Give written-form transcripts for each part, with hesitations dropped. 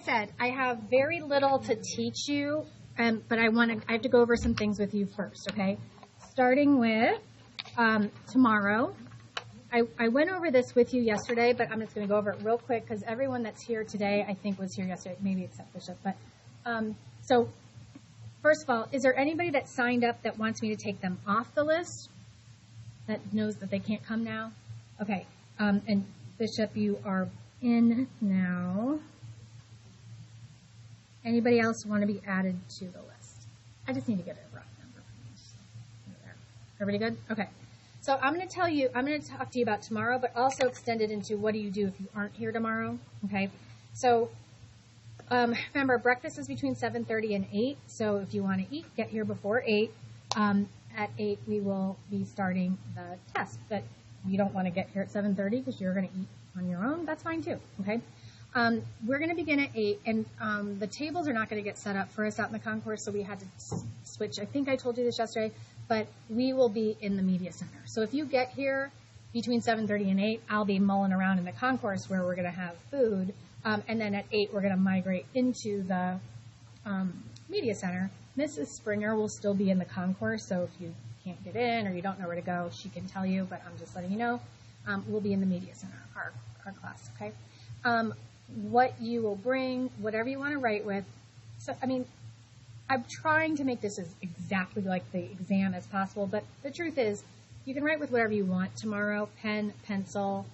said, I have very little to teach you, but I have to go over some things with you first, okay? Starting with tomorrow. I went over this with you yesterday, but I'm just going to go over it real quick because everyone that's here today, I think, was here yesterday, maybe except Bishop. But so, first of all, is there anybody that signed up that wants me to take them off the list that knows that they can't come now? Okay. And Bishop, you are in now. Anybody else want to be added to the list? I just need to get a rough number. Everybody good? Okay. So I'm going to talk to you about tomorrow, but also extend it into what do you do if you aren't here tomorrow, okay? So remember, breakfast is between 7:30 and 8, so if you want to eat, get here before 8. At 8, we will be starting the test, but you don't want to get here at 7:30 because you're going to eat on your own. That's fine too, okay? We're going to begin at 8, and the tables are not going to get set up for us out in the concourse, so we had to switch. I think I told you this yesterday, but we will be in the media center. So if you get here between 7:30 and 8, I'll be mulling around in the concourse where we're going to have food, and then at 8, we're going to migrate into the media center. Mrs. Springer will still be in the concourse, so if you can't get in or you don't know where to go, she can tell you, but I'm just letting you know. We'll be in the media center, our class, okay? What you will bring, whatever you want to write with. So, I mean, I'm trying to make this as exactly like the exam as possible, but the truth is, you can write with whatever you want tomorrow, pen, pencil,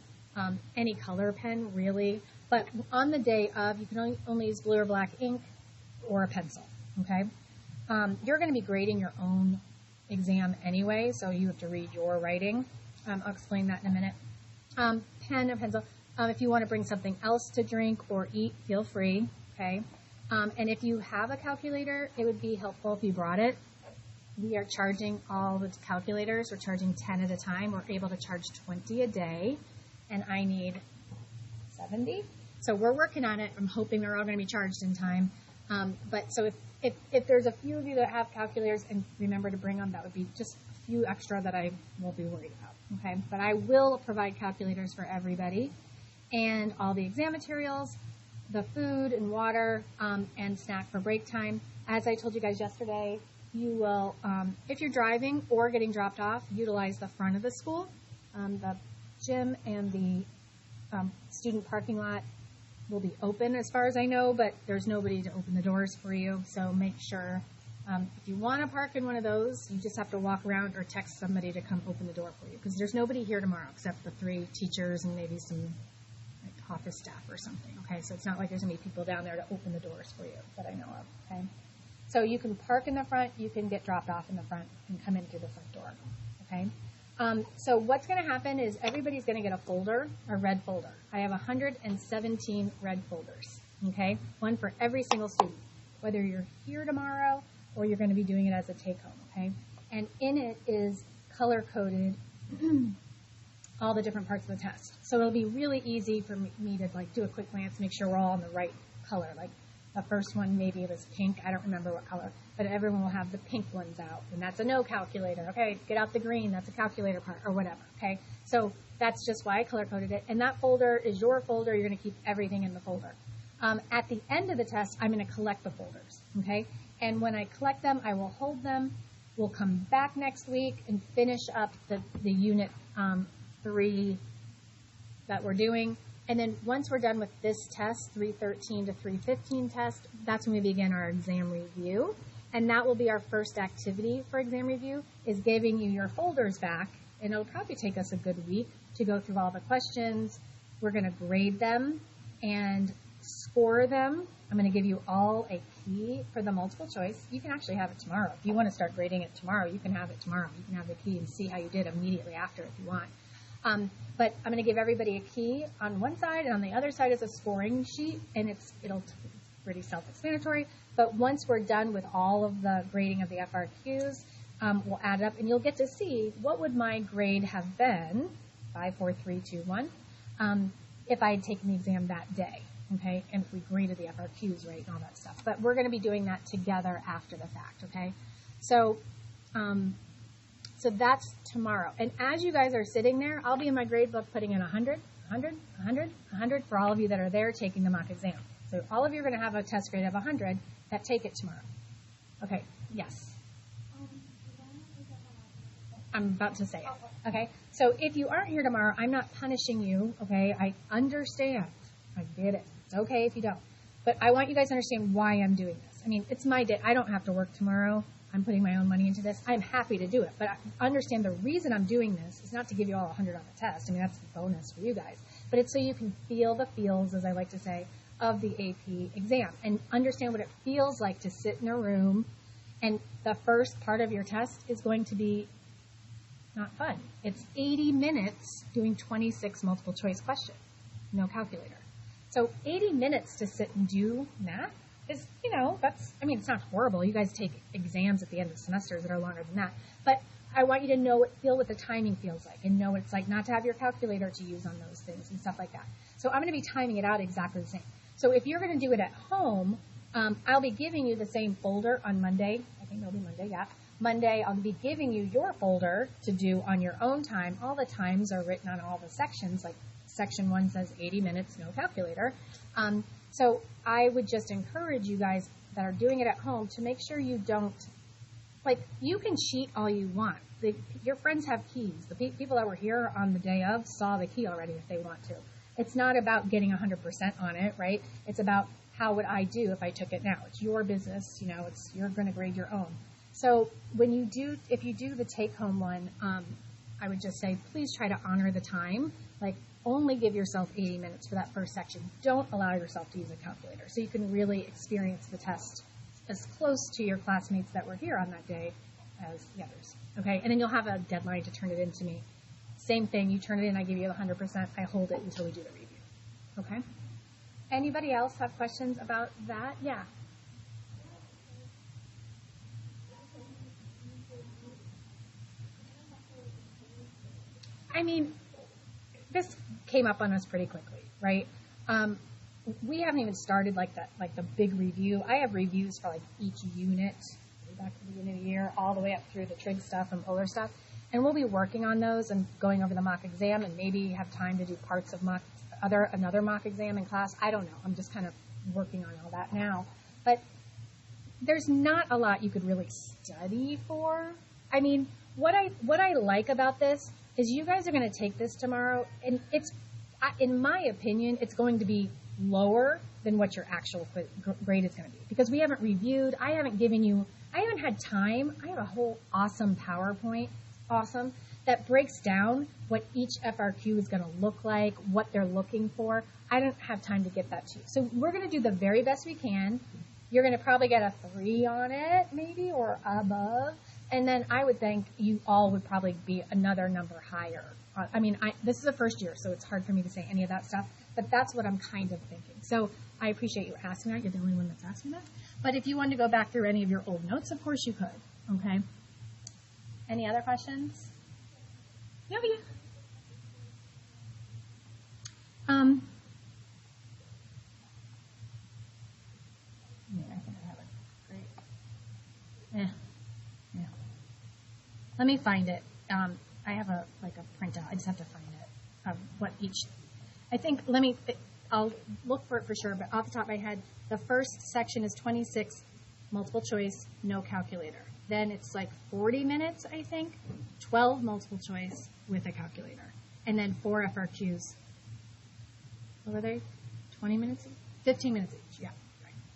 any color pen, really. But on the day of, you can only use blue or black ink or a pencil, okay? You're going to be grading your own exam anyway, so you have to read your writing. I'll explain that in a minute. Pen or pencil. If you want to bring something else to drink or eat, feel free, okay? And if you have a calculator, it would be helpful if you brought it. We are charging all the calculators. We're charging 10 at a time. We're able to charge 20 a day, and I need 70. So we're working on it. I'm hoping they're all going to be charged in time. But so if there's a few of you that have calculators and remember to bring them, that would be just a few extra that I won't be worried about, okay? But I will provide calculators for everybody and all the exam materials, the food and water, and snack for break time. As I told you guys yesterday, you will, if you're driving or getting dropped off, utilize the front of the school. The gym and the student parking lot will be open as far as I know, but there's nobody to open the doors for you. So make sure if you want to park in one of those, you just have to walk around or text somebody to come open the door for you because there's nobody here tomorrow except the 3 teachers and maybe some office staff or something, okay? So it's not like there's going to be people down there to open the doors for you that I know of, okay? So you can park in the front, you can get dropped off in the front and come in through the front door, okay? So what's going to happen is everybody's going to get a folder, a red folder. I have 117 red folders, okay? One for every single student, whether you're here tomorrow or you're going to be doing it as a take-home, okay? And in it is color-coded all the different parts of the test. So it'll be really easy for me to like do a quick glance, make sure we're all in the right color. Like the first one, maybe it was pink. I don't remember what color, but everyone will have the pink ones out, and that's a no calculator. Okay, get out the green. That's a calculator part or whatever. Okay, so that's just why I color-coded it. And that folder is your folder. You're going to keep everything in the folder. At the end of the test, I'm going to collect the folders. Okay, and when I collect them, I will hold them. We'll come back next week and finish up the unit 3 that we're doing. And then once we're done with this test, 313 to 315 test, that's when we begin our exam review. And that will be our first activity for exam review, is giving you your folders back. And it'll probably take us a good week to go through all the questions. We're going to grade them and score them. I'm going to give you all a key for the multiple choice. You can actually have it tomorrow. If you want to start grading it tomorrow, you can have it tomorrow. You can have the key and see how you did immediately after if you want. But I'm going to give everybody a key on one side, and on the other side is a scoring sheet, and it's pretty self-explanatory. But once we're done with all of the grading of the FRQs, we'll add it up, and you'll get to see what would my grade have been, 5, 4, 3, 2, 1, if I had taken the exam that day, okay, and if we graded the FRQs right and all that stuff. But we're going to be doing that together after the fact, okay? So that's tomorrow. And as you guys are sitting there, I'll be in my grade book putting in 100, 100, 100, 100 for all of you that are there taking the mock exam. So all of you are going to have a test grade of 100 that take it tomorrow. Okay, yes. I'm about to say it. Okay, so if you aren't here tomorrow, I'm not punishing you. Okay, I understand. I get it. It's okay if you don't. But I want you guys to understand why I'm doing this. I mean, it's my day. I don't have to work tomorrow. I'm putting my own money into this. I'm happy to do it. But I understand the reason I'm doing this is not to give you all 100 on the test. I mean, that's a bonus for you guys. But it's so you can feel the feels, as I like to say, of the AP exam and understand what it feels like to sit in a room. And the first part of your test is going to be not fun. It's 80 minutes doing 26 multiple choice questions, no calculator. So 80 minutes to sit and do math is, it's not horrible. You guys take exams at the end of semesters that are longer than that. But I want you to feel what the timing feels like and know what it's like not to have your calculator to use on those things and stuff like that. So I'm going to be timing it out exactly the same. So if you're going to do it at home, I'll be giving you the same folder on Monday. I think it'll be Monday, yeah. Monday, I'll be giving you your folder to do on your own time. All the times are written on all the sections, like section 1 says 80 minutes, no calculator. So I would just encourage you guys that are doing it at home to make sure you don't, you can cheat all you want. Your friends have keys. The people that were here on the day of saw the key already if they want to. It's not about getting 100% on it, right? It's about how would I do if I took it now. It's your business, you're going to grade your own. So if you do the take-home one, I would just say, please try to honor the time. Only give yourself 80 minutes for that first section. Don't allow yourself to use a calculator so you can really experience the test as close to your classmates that were here on that day as the others. Okay, and then you'll have a deadline to turn it in to me. Same thing, you turn it in, I give you the 100%, I hold it until we do the review. Okay? Anybody else have questions about that? Yeah. I mean, this came up on us pretty quickly, right? We haven't even started the big review. I have reviews for each unit, back to the beginning of the year, all the way up through the trig stuff and polar stuff. And we'll be working on those and going over the mock exam and maybe have time to do parts of another mock exam in class. I don't know. I'm just kind of working on all that now. But there's not a lot you could really study for. I mean, what I like about this is you guys are going to take this tomorrow, and in my opinion, it's going to be lower than what your actual grade is going to be because we haven't reviewed. I haven't had time. I have a whole awesome PowerPoint, that breaks down what each FRQ is going to look like, what they're looking for. I don't have time to get that to you. So we're going to do the very best we can. You're going to probably get a 3 on it, maybe, or above. And then I would think you all would probably be another number higher. This is the first year, so it's hard for me to say any of that stuff, but that's what I'm kind of thinking. So I appreciate you asking that. You're the only one that's asking that. But if you wanted to go back through any of your old notes, of course you could. Okay? Any other questions? Yeah. I think I have it. Great. Yeah. Let me find it. I have a printout. I just have to find it of what each. I'll look for it for sure. But off the top of my head, the first section is 26 multiple choice, no calculator. Then it's 40 minutes, I think, 12 multiple choice with a calculator, and then 4 FRQs. What were they? 20 minutes each? 15 minutes each. Yeah,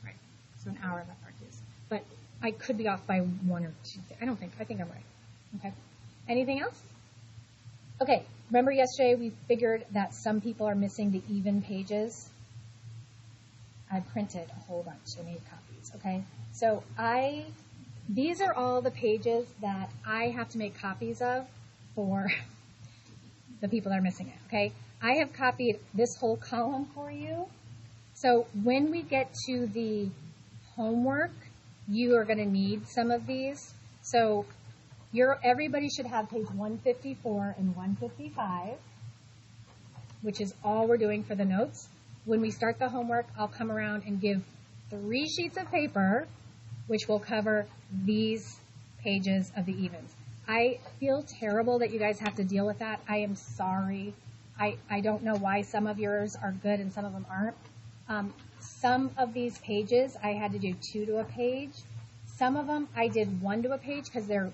right. So an hour of FRQs. But I could be off by 1 or 2. I think I'm right. Okay. Anything else? Okay. Remember yesterday we figured that some people are missing the even pages? I printed a whole bunch. I made copies. Okay. So these are all the pages that I have to make copies of for the people that are missing it. Okay. I have copied this whole column for you. So when we get to the homework, you are going to need some of these. So everybody should have page 154 and 155, which is all we're doing for the notes. When we start the homework, I'll come around and give 3 sheets of paper, which will cover these pages of the evens. I feel terrible that you guys have to deal with that. I am sorry. I don't know why some of yours are good and some of them aren't. Some of these pages, I had to do 2 to a page. Some of them, I did 1 to a page because it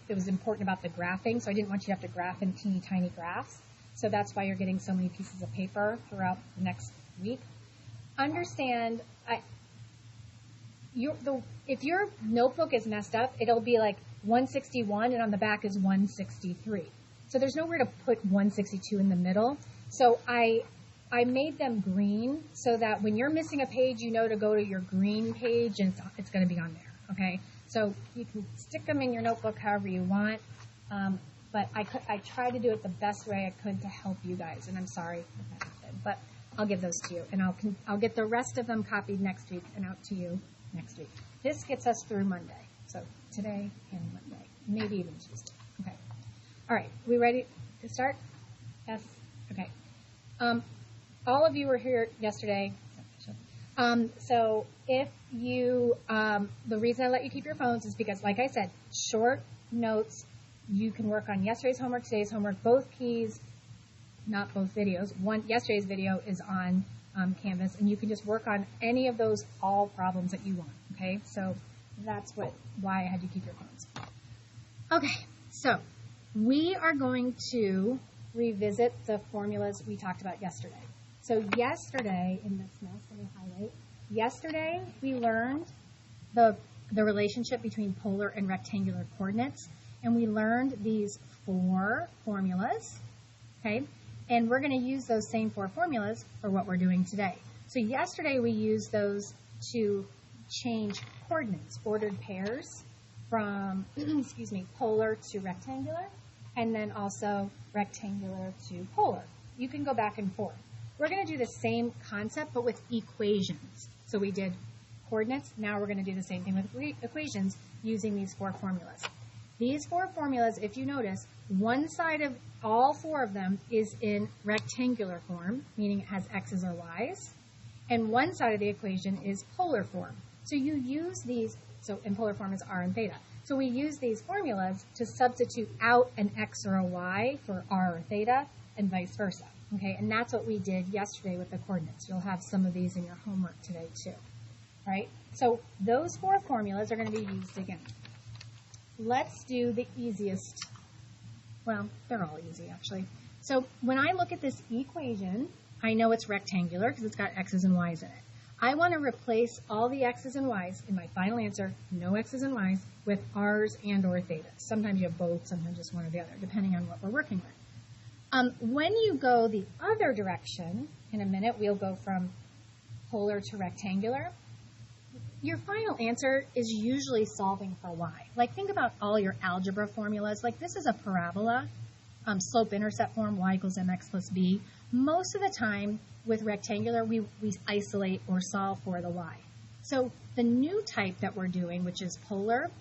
was important about the graphing, so I didn't want you to have to graph in teeny tiny graphs. So that's why you're getting so many pieces of paper throughout the next week. Understand, if your notebook is messed up, it'll be like 161 and on the back is 163. So there's nowhere to put 162 in the middle. So I made them green so that when you're missing a page, you know to go to your green page and it's going to be on there, okay? So you can stick them in your notebook however you want, but I tried to do it the best way I could to help you guys, and I'm sorry if that happened, but I'll give those to you, and I'll get the rest of them copied next week and out to you next week. This gets us through Monday, so today and Monday, maybe even Tuesday. Okay. All right, we ready to start? Yes? Okay. All of you were here yesterday. So if you, the reason I let you keep your phones is because, like I said, short notes, you can work on yesterday's homework, today's homework, both keys, not both videos. Yesterday's video is on Canvas, and you can just work on any of those all problems that you want, okay? So that's why I had you keep your phones. Okay, so we are going to revisit the formulas we talked about yesterday. So yesterday, in this mess, let me highlight. Yesterday, we learned the relationship between polar and rectangular coordinates, and we learned these 4 formulas, okay? And we're going to use those same 4 formulas for what we're doing today. So yesterday, we used those to change coordinates, ordered pairs, from, excuse me, polar to rectangular, and then also rectangular to polar. You can go back and forth. We're going to do the same concept, but with equations. So we did coordinates. Now we're going to do the same thing with equations using these 4 formulas. These 4 formulas, if you notice, one side of all 4 of them is in rectangular form, meaning it has x's or y's, and one side of the equation is polar form. So you use these, so in polar form is r and theta. So we use these formulas to substitute out an x or a y for r or theta, and vice versa. Okay, and that's what we did yesterday with the coordinates. You'll have some of these in your homework today too. All right, so those 4 formulas are going to be used again. Let's do the easiest. Well, they're all easy actually. So when I look at this equation, I know it's rectangular because it's got x's and y's in it. I want to replace all the x's and y's in my final answer, no x's and y's, with r's and or theta. Sometimes you have both, sometimes just one or the other, depending on what we're working with. When you go the other direction, in a minute, we'll go from polar to rectangular. Your final answer is usually solving for y. Like, think about all your algebra formulas. Like, this is a parabola, slope-intercept form, y equals mx plus b. Most of the time, with rectangular, we isolate or solve for the y. So the new type that we're doing, which is polar,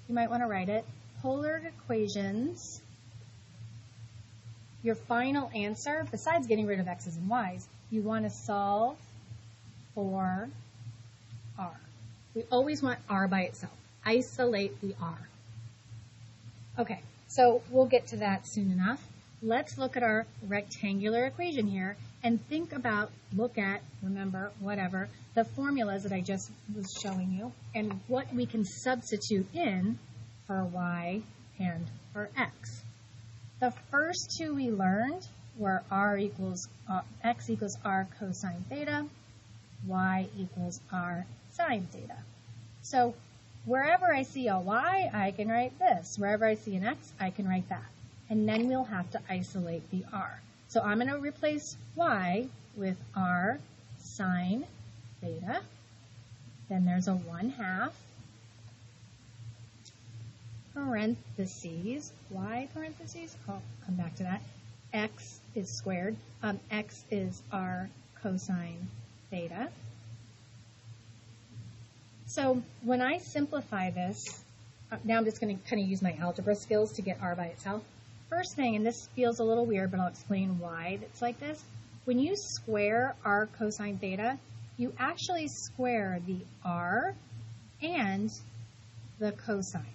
you might want to write it, polar equations. Your final answer, besides getting rid of x's and y's, you want to solve for r. We always want r by itself. Isolate the r. Okay, so we'll get to that soon enough. Let's look at our rectangular equation here and think about, remember, whatever, the formulas that I just was showing you and what we can substitute in for y and for x. The first 2 we learned were x equals r cosine theta, y equals r sine theta. So wherever I see a y, I can write this. Wherever I see an x, I can write that. And then we'll have to isolate the r. So I'm going to replace y with r sine theta. Then there's a 1/2 parentheses, y parentheses, I'll come back to that. X is squared. X is r cosine theta. So when I simplify this, now I'm just going to kind of use my algebra skills to get r by itself. First thing, and this feels a little weird, but I'll explain why it's like this. When you square r cosine theta, you actually square the r and the cosine.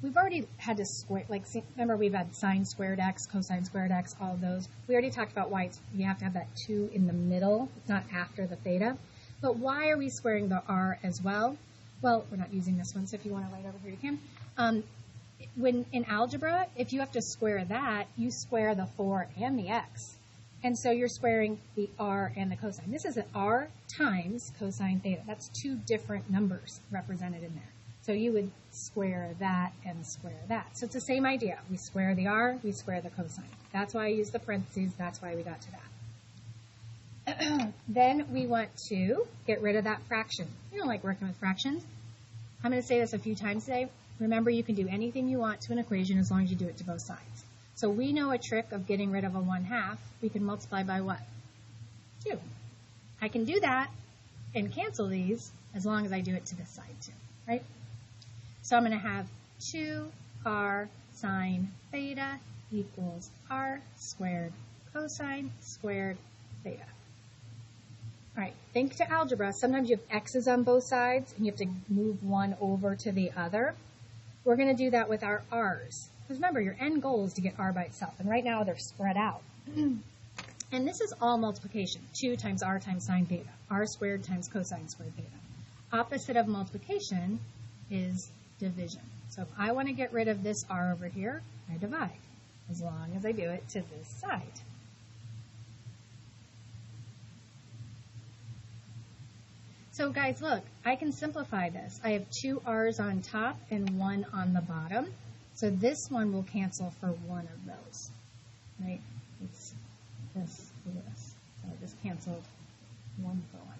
We've already had to square, like, remember we've had sine squared x, cosine squared x, all of those. We already talked about why you have to have that 2 in the middle. It's not after the theta. But why are we squaring the r as well? Well, we're not using this one, so if you want to write over here, you can. When in algebra, if you have to square that, you square the 4 and the x. And so you're squaring the r and the cosine. This is an r times cosine theta. That's two different numbers represented in there. So you would square that and square that. So it's the same idea. We square the r, we square the cosine. That's why I use the parentheses. That's why we got to that. Then we want to get rid of that fraction. We don't like working with fractions. I'm going to say this a few times today. Remember, you can do anything you want to an equation as long as you do it to both sides. So we know a trick of getting rid of a 1/2. We can multiply by what? 2. I can do that and cancel these as long as I do it to this side too, right? So I'm going to have 2r sine theta equals r squared cosine squared theta. All right, think to algebra. Sometimes you have x's on both sides, and you have to move one over to the other. We're going to do that with our r's. Because remember, your end goal is to get r by itself, and right now they're spread out. And this is all multiplication. 2 times r times sine theta. R squared times cosine squared theta. Opposite of multiplication is division. So if I want to get rid of this r over here, I divide, as long as I do it to this side. So guys, look, I can simplify this. I have 2 r's on top and 1 on the bottom. So this one will cancel for one of those, right? It's this or this. So I just canceled 1 for 1.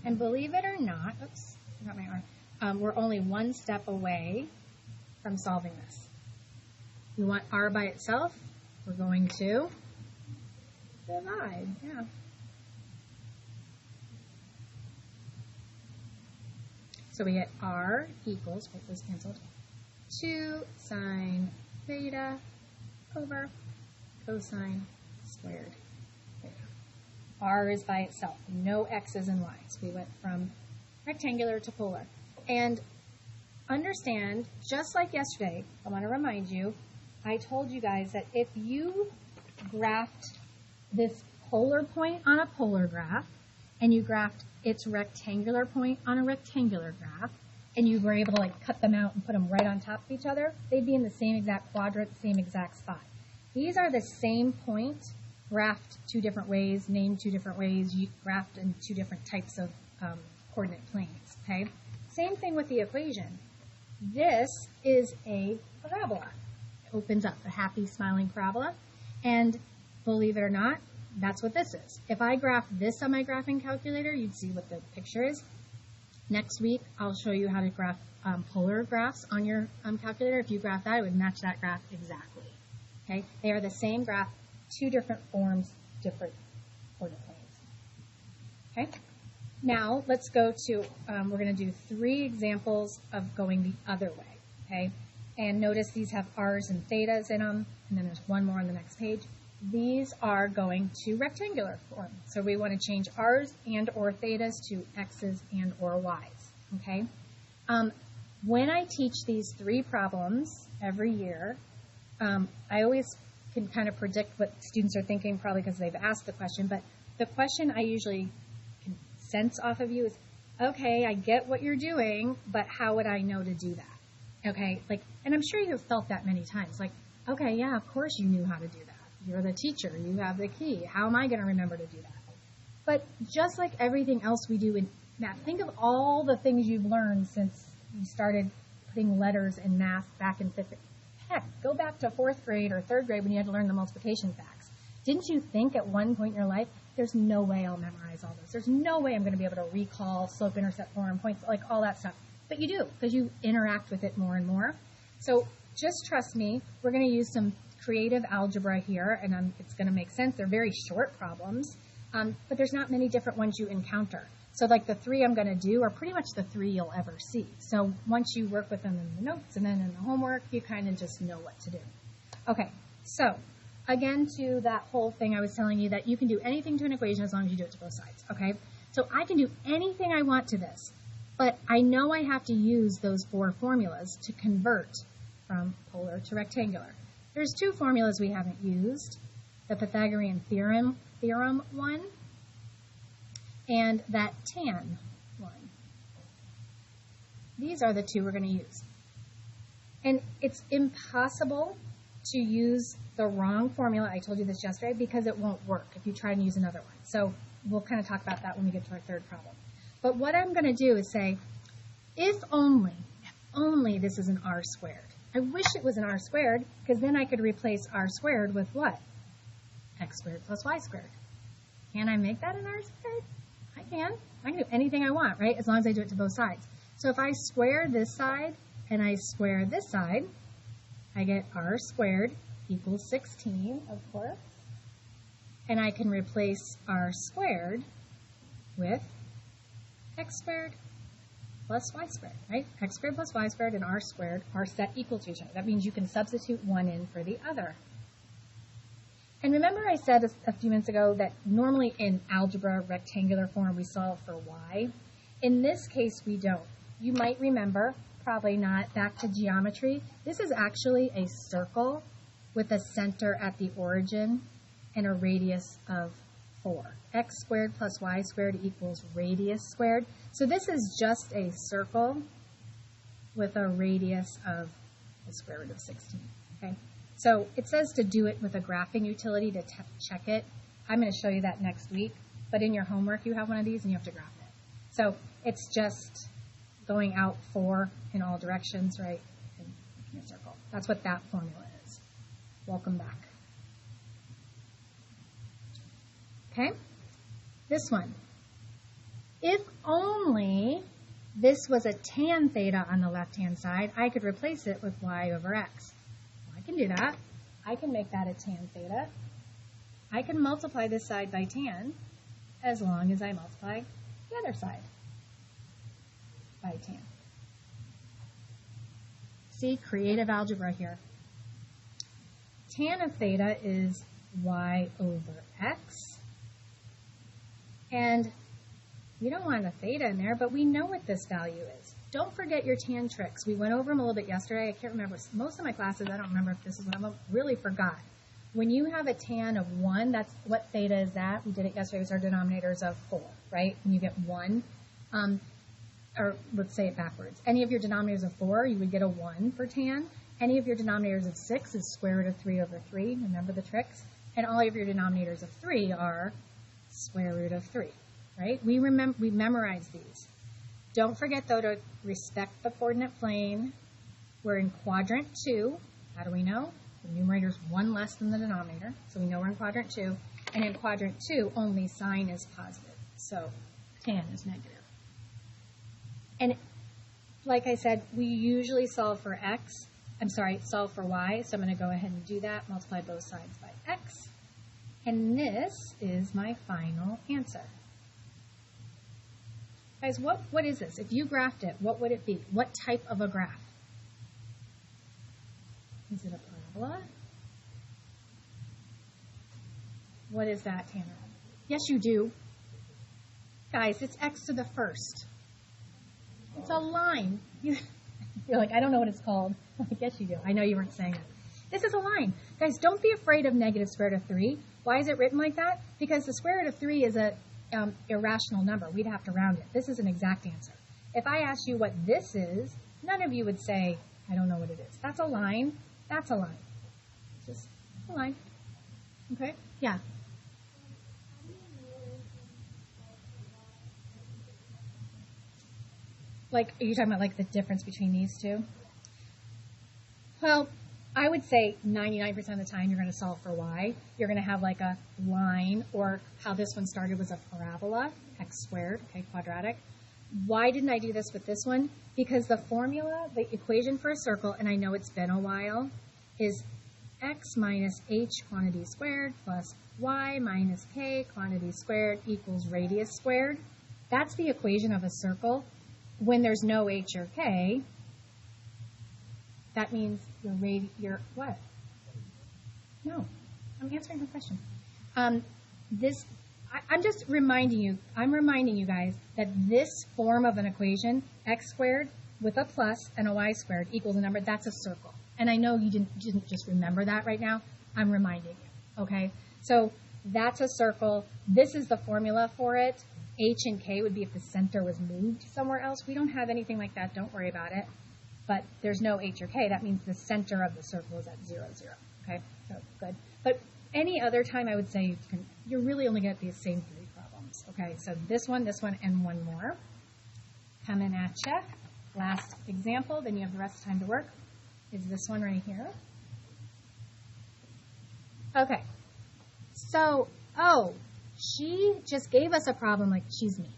And believe it or not, oops, I got my arm. We're only one step away from solving this. We want r by itself. We're going to divide, yeah. So we get r equals, what was canceled, 2 sine theta over cosine squared theta. R is by itself, no x's and y's. We went from rectangular to polar. And understand, just like yesterday, I want to remind you, I told you guys that if you graphed this polar point on a polar graph, and you graphed its rectangular point on a rectangular graph, and you were able to like cut them out and put them right on top of each other, they'd be in the same exact quadrant, same exact spot. These are the same point, graphed 2 different ways, named 2 different ways, graphed in 2 different types of coordinate planes, okay? Same thing with the equation. This is a parabola. It opens up, a happy, smiling parabola, and believe it or not, that's what this is. If I graph this on my graphing calculator, you'd see what the picture is. Next week, I'll show you how to graph polar graphs on your calculator. If you graph that, it would match that graph exactly. Okay? They are the same graph, 2 different forms, different coordinate planes. Okay? Now, let's go to, we're going to do 3 examples of going the other way. Okay? And notice these have r's and thetas in them, and then there's one more on the next page. These are going to rectangular form. So we want to change r's and or thetas to x's and or y's, okay? When I teach these 3 problems every year, I always can kind of predict what students are thinking, probably because they've asked the question, but the question I usually can sense off of you is, okay, I get what you're doing, but how would I know to do that? Okay, like, and I'm sure you've felt that many times, like, okay, yeah, of course you knew how to do that. You're the teacher. You have the key. How am I going to remember to do that? But just like everything else we do in math, think of all the things you've learned since you started putting letters in math back in 5th. Heck, go back to 4th grade or 3rd grade when you had to learn the multiplication facts. Didn't you think at one point in your life, there's no way I'll memorize all this. There's no way I'm going to be able to recall slope-intercept form, points, like all that stuff. But you do, because you interact with it more and more. So just trust me, we're going to use some creative algebra here, and it's going to make sense. They're very short problems, but there's not many different ones you encounter. So like the 3 I'm going to do are pretty much the 3 you'll ever see. So once you work with them in the notes and then in the homework, you kind of just know what to do. Okay, so again to that whole thing I was telling you that you can do anything to an equation as long as you do it to both sides, okay? So I can do anything I want to this, but I know I have to use those 4 formulas to convert from polar to rectangular. There's 2 formulas we haven't used, the Pythagorean theorem one and that tan one. These are the two we're going to use. And it's impossible to use the wrong formula. I told you this yesterday because it won't work if you try and use another one. So we'll kind of talk about that when we get to our third problem. But what I'm going to do is say, if only this is an r squared. I wish it was an r squared because then I could replace r squared with what? X squared plus y squared. Can I make that an r squared? I can. I can do anything I want, right? As long as I do it to both sides. So if I square this side and I square this side, I get r squared equals 16, of course. And I can replace r squared with x squared plus y squared, right? X squared plus y squared and r squared are set equal to each other. That means you can substitute one in for the other. And remember I said a few minutes ago that normally in algebra, rectangular form, we solve for y. In this case, we don't. You might remember, probably not, back to geometry. This is actually a circle with a center at the origin and a radius of 4. X squared plus y squared equals radius squared. So this is just a circle with a radius of the square root of 16. Okay? So it says to do it with a graphing utility to check it. I'm going to show you that next week. But in your homework, you have one of these and you have to graph it. So it's just going out 4 in all directions, right? And making a circle. That's what that formula is. Welcome back. Okay? This one. If only this was a tan theta on the left-hand side, I could replace it with y over x. Well, I can do that. I can make that a tan theta. I can multiply this side by tan as long as I multiply the other side by tan. See, creative algebra here. Tan of theta is y over x. And we don't want a theta in there, but we know what this value is. Don't forget your tan tricks. We went over them a little bit yesterday. I can't remember. Most of my classes, I don't remember if this is one of them. Really forgot. When you have a tan of 1, that's what theta is that? We did it yesterday. It was our denominators of 4, right? When you get 1, or let's say it backwards. Any of your denominators of 4, you would get a 1 for tan. Any of your denominators of 6 is square root of 3 over 3. Remember the tricks? And all of your denominators of 3 are square root of 3, right? We memorize these. Don't forget, though, to respect the coordinate plane. We're in quadrant 2. How do we know? The numerator is 1 less than the denominator, so we know we're in quadrant 2. And in quadrant 2, only sign is positive, so tan is negative. And like I said, we usually solve for solve for y, so I'm going to go ahead and do that, multiply both sides by x. And this is my final answer. Guys, what is this? If you graphed it, what would it be? What type of a graph? Is it a parabola? What is that, Tanner? Yes, you do. Guys, it's x to the first. It's a line. You're like, I don't know what it's called. I guess you do. I know you weren't saying it. This is a line. Guys, don't be afraid of negative square root of 3. Why is it written like that? Because the square root of 3 is a irrational number. We'd have to round it. This is an exact answer. If I asked you what this is, none of you would say, I don't know what it is. That's a line. That's a line. It's just a line. Okay? Yeah. Like, are you talking about like the difference between these two? Well, I would say 99% of the time you're going to solve for y. You're going to have like a line, or how this one started was a parabola, x squared, okay, quadratic. Why didn't I do this with this one? Because the formula, the equation for a circle, and I know it's been a while, is x minus h quantity squared plus y minus k quantity squared equals radius squared. That's the equation of a circle. When there's no h or k, that means your what? No, I'm answering her question. I'm just reminding you, guys that this form of an equation, x squared with a plus and a y squared equals a number, that's a circle. And I know you didn't just remember that right now. I'm reminding you, okay? So that's a circle. This is the formula for it. H and K would be if the center was moved somewhere else. We don't have anything like that. Don't worry about it. But there's no H or K. That means the center of the circle is at 0, 0. Okay, so good. But any other time, I would say you're really only going to get the same 3 problems. Okay, so this one, and one more. Coming at you. Last example, then you have the rest of the time to work, is this one right here. Okay, so, she just gave us a problem, like she's me.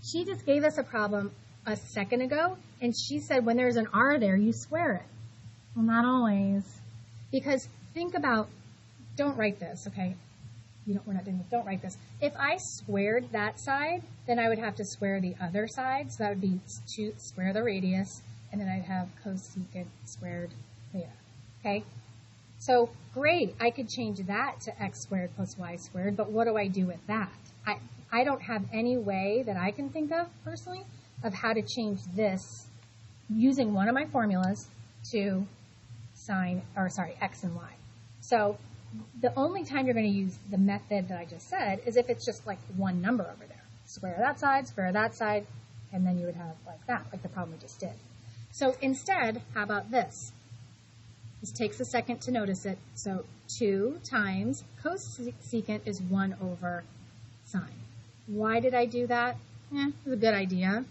She just gave us a problem a second ago, and she said when there's an R there, you square it. Well, not always. Because think about, don't write this, okay? We're not doing this. Don't write this. If I squared that side, then I would have to square the other side. So that would be square the radius, and then I'd have cosecant squared theta. Okay? So great, I could change that to x squared plus y squared, but what do I do with that? I don't have any way that I can think of, personally, of how to change this using one of my formulas to x and y. So the only time you're going to use the method that I just said is if it's just like one number over there. Square that side, and then you would have like that, like the problem we just did. So instead, how about this? This takes a second to notice it. So 2 times cosecant is 1 over sine. Why did I do that? It was a good idea.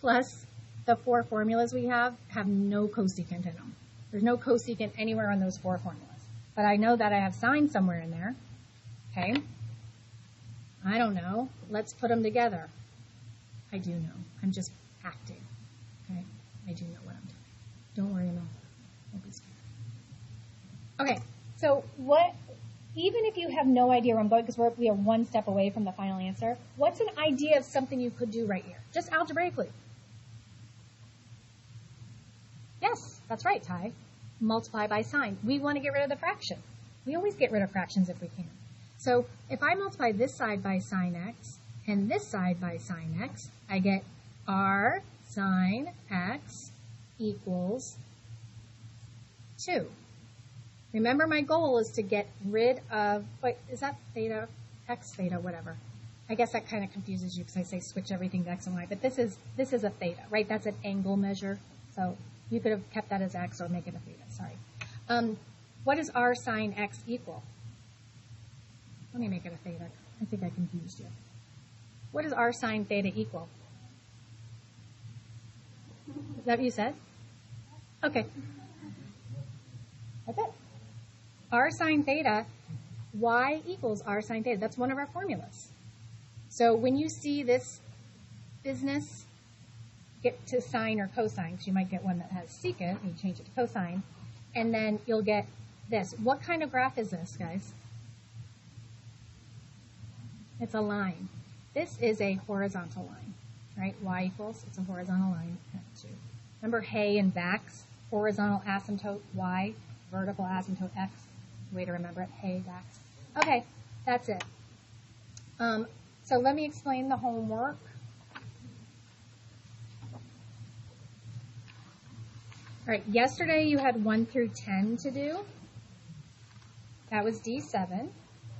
Plus, the 4 formulas we have no cosecant in them. There's no cosecant anywhere on those 4 formulas. But I know that I have sine somewhere in there. Okay? I don't know. Let's put them together. I do know. I'm just acting. Okay? I do know what I'm doing. Don't worry about that. Don't be scared. Okay, so even if you have no idea where I'm going, because we are one step away from the final answer, what's an idea of something you could do right here? Just algebraically. Yes, that's right, Ty. Multiply by sine. We want to get rid of the fraction. We always get rid of fractions if we can. So if I multiply this side by sine x and this side by sine x, I get r sine x equals 2. Remember, my goal is to get rid of, is that theta, x theta, whatever. I guess that kind of confuses you because I say switch everything to x and y, but this is a theta, right? That's an angle measure. So you could have kept that as x or make it a theta, sorry. What does r sine x equal? Let me make it a theta. I think I confused you. What does r sine theta equal? Is that what you said? Okay. That's it. R sine theta, y equals r sine theta. That's one of our formulas. So when you see this business, get to sine or cosine, because you might get one that has secant, and you change it to cosine, and then you'll get this. What kind of graph is this, guys? It's a line. This is a horizontal line, right? Y equals, it's a horizontal line. Remember Hay and Bax, horizontal asymptote y, vertical asymptote x. Way to remember it, Hay, Bax. Okay, that's it. So let me explain the homework. All right, yesterday you had 1 through 10 to do. That was D7.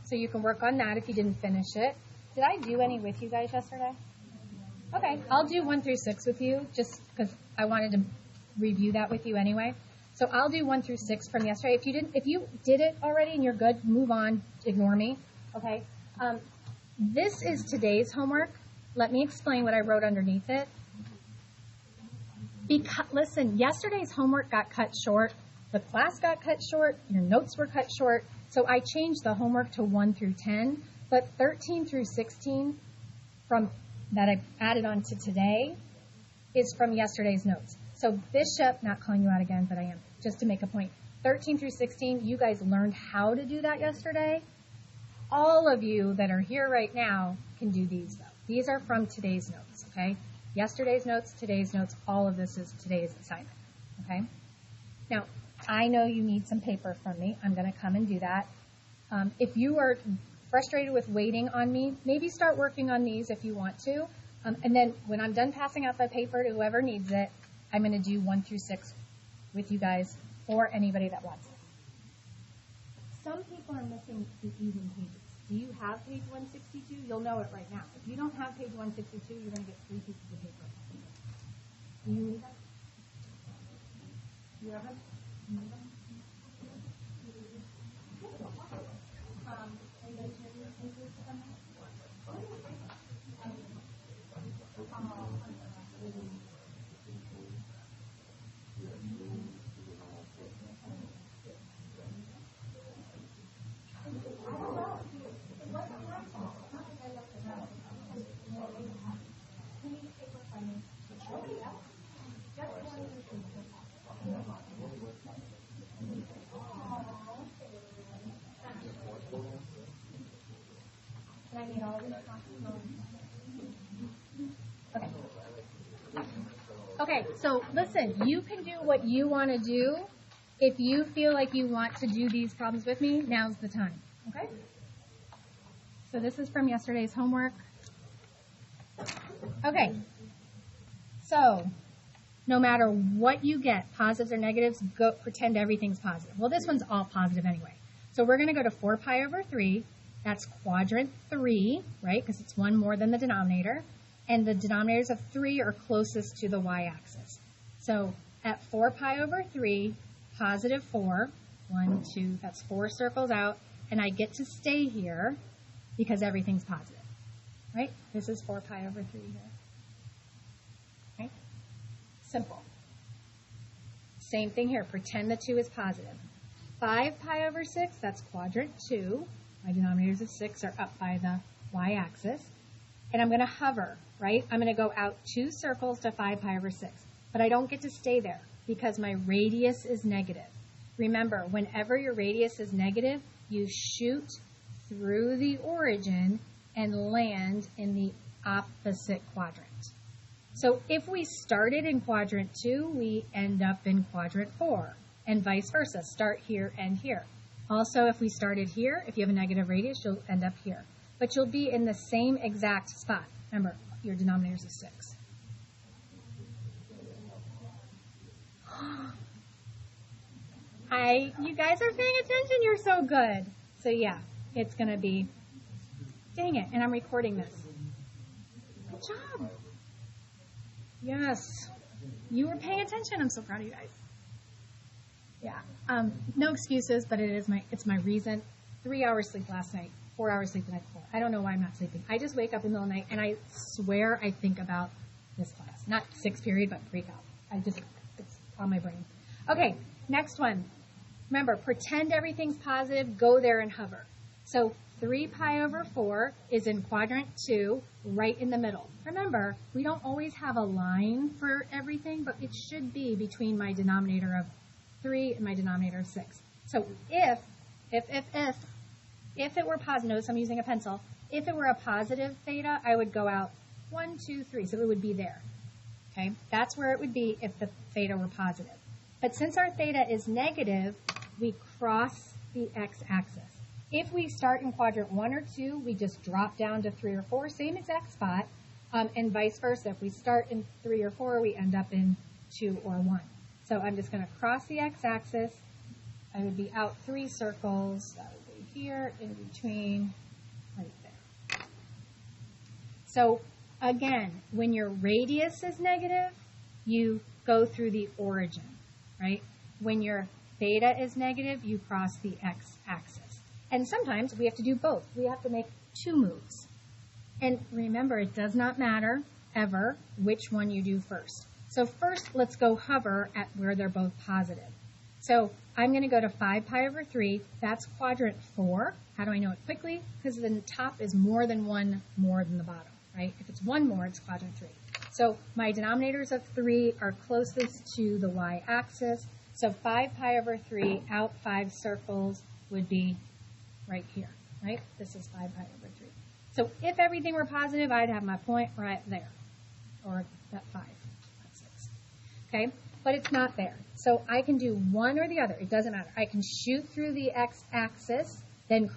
So you can work on that if you didn't finish it. Did I do any with you guys yesterday? Okay, I'll do 1 through 6 with you just because I wanted to review that with you anyway. So I'll do 1 through 6 from yesterday. If you did it already and you're good, move on, ignore me. Okay. This is today's homework. Let me explain what I wrote underneath it. Listen, yesterday's homework got cut short. The class got cut short. Your notes were cut short. So I changed the homework to 1 through 10, but 13 through 16 that I added on to today is from yesterday's notes. So Bishop, not calling you out again, but I am, just to make a point. 13 through 16, you guys learned how to do that yesterday. All of you that are here right now can do these, though. These are from today's notes, okay? Yesterday's notes, today's notes, all of this is today's assignment, okay? Now, I know you need some paper from me. I'm going to come and do that. If you are frustrated with waiting on me, maybe start working on these if you want to. And then when I'm done passing out the paper to whoever needs it, I'm going to do 1 through 6 with you guys or anybody that wants it. Some people are missing the even pages. Do you have page 162? You'll know it right now. If you don't have page 162, you're going to get 3 pieces of paper. Do you need that? Do you have it? Okay, so listen, you can do what you want to do. If you feel like you want to do these problems with me, now's the time, okay? So this is from yesterday's homework. Okay, so no matter what you get, positives or negatives, go pretend everything's positive. Well, this one's all positive anyway. So we're going to go to 4 pi over 3. That's quadrant 3, right, because it's one more than the denominator. And the denominators of 3 are closest to the y-axis. So at 4 pi over 3, positive 4, 1, 2, that's 4 circles out, and I get to stay here because everything's positive, right? This is 4 pi over 3 here, right? Simple. Same thing here, pretend the 2 is positive. 5 pi over 6, that's quadrant 2. My denominators of 6 are up by the y-axis. And I'm going to hover, right? I'm going to go out 2 circles to 5 pi over 6. But I don't get to stay there because my radius is negative. Remember, whenever your radius is negative, you shoot through the origin and land in the opposite quadrant. So if we started in quadrant 2, we end up in quadrant 4, and vice versa. Start here and here. Also, if we started here, if you have a negative radius, you'll end up here. But you'll be in the same exact spot. Remember, your denominators is 6. You guys are paying attention. You're so good. So yeah, it's going to be, dang it, and I'm recording this. Good job. Yes. You were paying attention. I'm so proud of you guys. Yeah. No excuses, but it's my reason. 3 hours sleep last night. 4 hours sleep the night before. I don't know why I'm not sleeping. I just wake up in the middle of the night and I swear I think about this class. Not 6th period, but pre-cal. It's on my brain. Okay, next one. Remember, pretend everything's positive, go there and hover. So 3 pi over 4 is in quadrant 2, right in the middle. Remember, we don't always have a line for everything, but it should be between my denominator of 3 and my denominator of 6. So if it were positive, notice I'm using a pencil, if it were a positive theta, I would go out 1, 2, 3, so it would be there. Okay, that's where it would be if the theta were positive. But since our theta is negative, we cross the x-axis. If we start in quadrant 1 or 2, we just drop down to 3 or 4, same exact spot, and vice versa. If we start in 3 or 4, we end up in 2 or 1. So I'm just going to cross the x-axis. I would be out 3 circles. That would be here, in between, right there. So again, when your radius is negative, you go through the origin, right? When your theta is negative, you cross the x-axis. And sometimes we have to do both. We have to make 2 moves. And remember, it does not matter, ever, which one you do first. So first, let's go hover at where they're both positive. So I'm going to go to 5 pi over 3. That's quadrant 4. How do I know it quickly? Because the top is more than 1 more than the bottom, right? If it's 1 more, it's quadrant 3. So my denominators of 3 are closest to the y-axis. So 5 pi over 3 out 5 circles would be right here, right? This is 5 pi over 3. So if everything were positive, I'd have my point right there, or that 5, that 6, okay? But it's not there. So I can do one or the other. It doesn't matter. I can shoot through the x-axis, then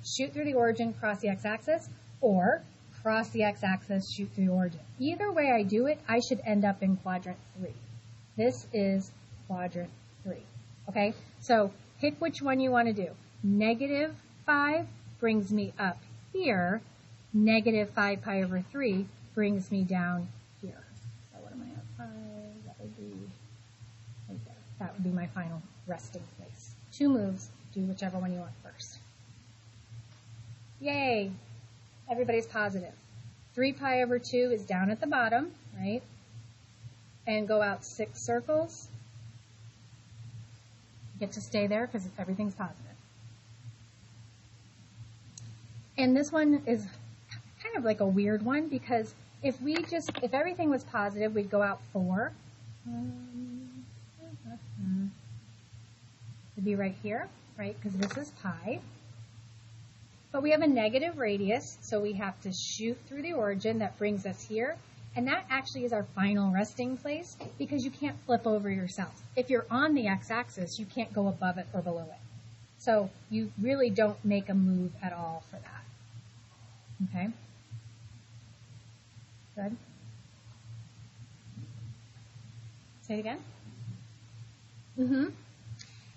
shoot through the origin, cross the x-axis, or cross the x-axis, shoot through the origin. Either way I do it, I should end up in quadrant 3. This is quadrant 3, okay? So pick which one you want to do. -5 5 brings me up here. Negative 5 pi over 3 brings me down here. So what am I at? 5, that would be right there. That would be my final resting place. 2 moves, do whichever one you want first. Yay! Everybody's positive. 3 pi over 2 is down at the bottom, right? And go out 6 circles. You get to stay there because everything's positive. And this one is kind of like a weird one because if everything was positive, we'd go out 4. It'd be right here, right? Because this is pi. But we have a negative radius, so we have to shoot through the origin that brings us here. And that actually is our final resting place because you can't flip over yourself. If you're on the x-axis, you can't go above it or below it. So you really don't make a move at all for that. Okay? Good? Say it again.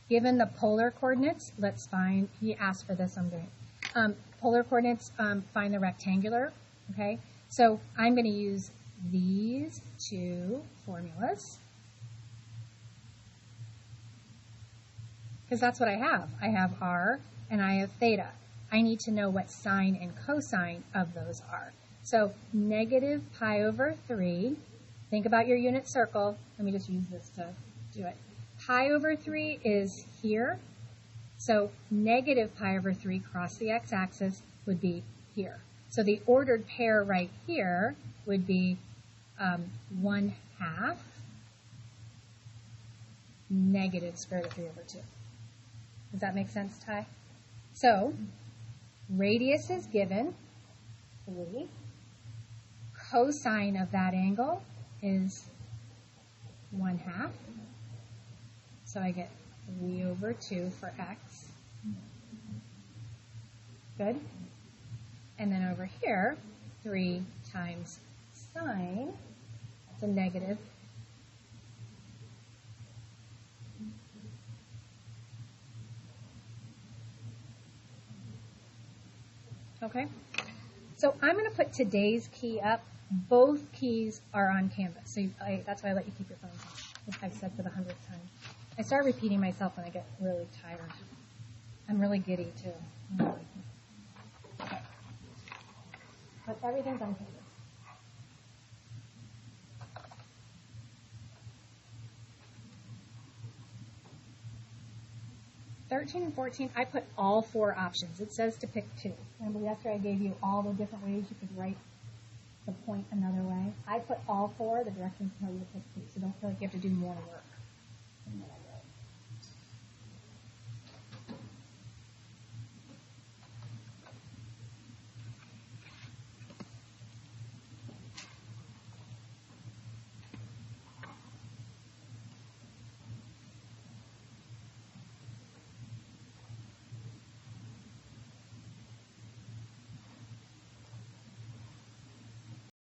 Given the polar coordinates, let's find, he asked for this, I'm doing it. Polar coordinates, find the rectangular, okay? So I'm going to use these 2 formulas because that's what I have. I have r and I have theta. I need to know what sine and cosine of those are. So negative pi over 3, think about your unit circle. Let me just use this to do it. Pi over 3 is here. So negative pi over 3 cross the x-axis would be here. So the ordered pair right here would be 1/2 negative square root of 3 over 2. Does that make sense, Ty? So radius is given, 3. Cosine of that angle is 1/2. So I get 3 over 2 for x. Good. And then over here, 3 times sine, that's a negative. Okay. So I'm going to put today's key up. Both keys are on Canvas. So that's why I let you keep your phones on, like I said for the 100th time. I start repeating myself when I get really tired. I'm really giddy, too. Okay. But everything's on Canvas. 13 and 14, I put all 4 options. It says to pick 2. Remember yesterday I gave you all the different ways you could write the point another way? I put all 4. The directions tell you to pick 2, so don't feel like you have to do more work than what I did.